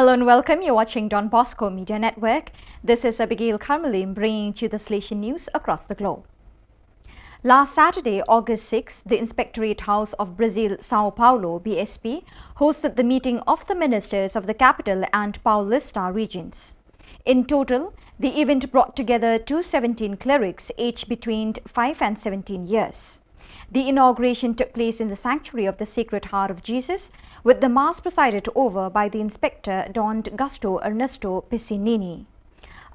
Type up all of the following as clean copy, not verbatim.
Hello and welcome. You're watching Don Bosco Media Network. This is Abigail Carmelim bringing you the Salesian news across the globe. Last Saturday, August 6, the Inspectorate House of Brazil, Sao Paulo, BSP, hosted the meeting of the ministers of the capital and Paulista regions. In total, the event brought together 217 clerics aged between 5 and 17 years. The inauguration took place in the sanctuary of the Sacred Heart of Jesus, with the Mass presided over by the Inspector Don Gusto Ernesto Piscinini.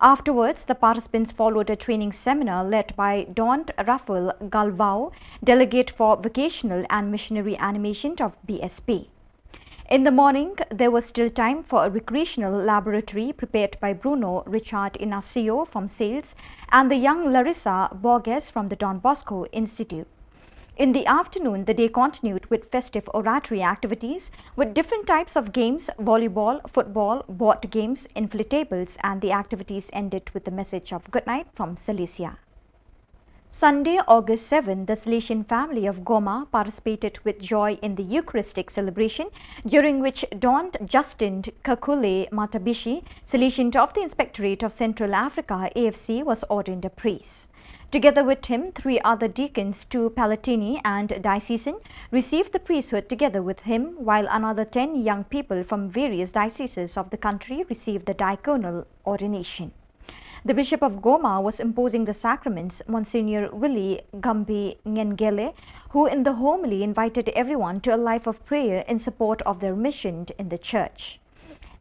Afterwards, the participants followed a training seminar led by Don Rafael Galvao, Delegate for Vocational and Missionary Animation of BSP. In the morning, there was still time for a recreational laboratory prepared by Bruno Richard Inacio from Sales and the young Larissa Borges from the Don Bosco Institute. In the afternoon, the day continued with festive oratory activities with different types of games, volleyball, football, board games, inflatables, and the activities ended with the message of good night from Salesian. Sunday, August 7, the Salesian family of Goma participated with joy in the Eucharistic celebration, during which Don Justin Kakule Matabishi, Salesian of the Inspectorate of Central Africa AFC, was ordained a priest. Together with him, 3 other deacons, 2 palatini and diocesan, received the priesthood together with him, while another 10 young people from various dioceses of the country received the diaconal ordination. The Bishop of Goma was imposing the sacraments, Monsignor Willie Gambi Ngengele, who in the homily invited everyone to a life of prayer in support of their mission in the church.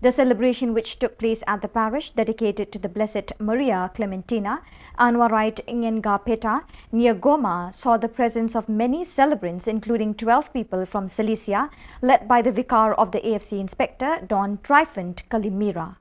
The celebration, which took place at the parish dedicated to the Blessed Maria Clementina, Anwarite Ngengapeta, near Goma, saw the presence of many celebrants, including 12 people from Salesian, led by the vicar of the AFC Inspector, Don Trifont Kalimira.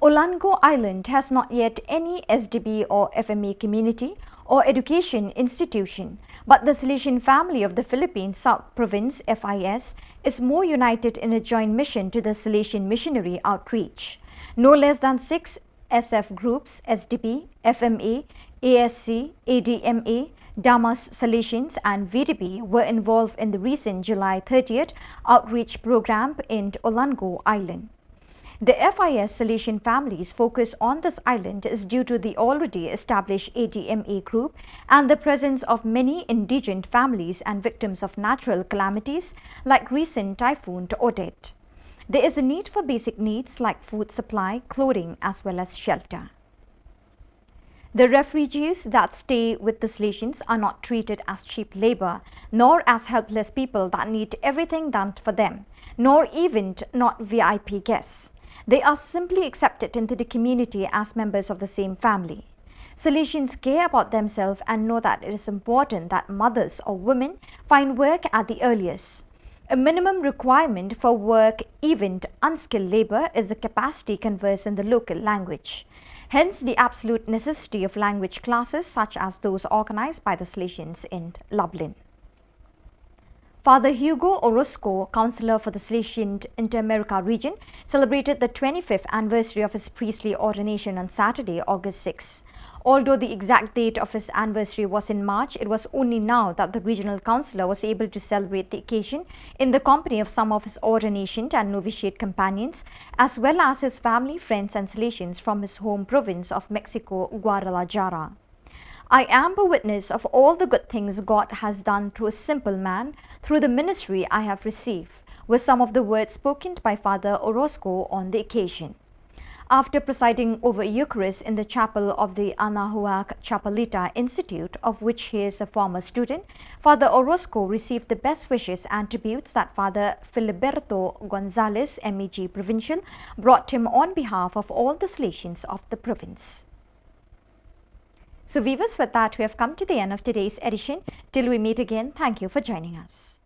Olango Island has not yet any SDB or FMA community or education institution, but the Salesian family of the Philippines South Province FIS is more united in a joint mission to the Salesian missionary outreach. No less than 6 SF groups, SDB, FMA, ASC, ADMA, Damas Salesians and VDB were involved in the recent July 30th outreach program in Olango Island. The FIS Salesian families' focus on this island is due to the already established ADMA group and the presence of many indigent families and victims of natural calamities like recent Typhoon Odette. There is a need for basic needs like food supply, clothing as well as shelter. The refugees that stay with the Salesians are not treated as cheap labor, nor as helpless people that need everything done for them, nor even not VIP guests. They are simply accepted into the community as members of the same family. Salesians care about themselves and know that it is important that mothers or women find work at the earliest. A minimum requirement for work, even unskilled labor, is the capacity to converse in the local language. Hence, the absolute necessity of language classes such as those organized by the Salesians in Lublin. Father Hugo Orozco, councillor for the Salesian Inter-America region, celebrated the 25th anniversary of his priestly ordination on Saturday, August 6. Although the exact date of his anniversary was in March, it was only now that the regional councillor was able to celebrate the occasion in the company of some of his ordination and novitiate companions, as well as his family, friends and Salesians from his home province of Mexico, Guadalajara. I am a witness of all the good things God has done through a simple man, through the ministry I have received, were some of the words spoken by Father Orozco on the occasion. After presiding over Eucharist in the chapel of the Anahuac Chapelita Institute, of which he is a former student, Father Orozco received the best wishes and tributes that Father Filiberto Gonzalez, MEG Provincial, brought him on behalf of all the Salesians of the province. So viewers, with that we have come to the end of today's edition. Till we meet again, thank you for joining us.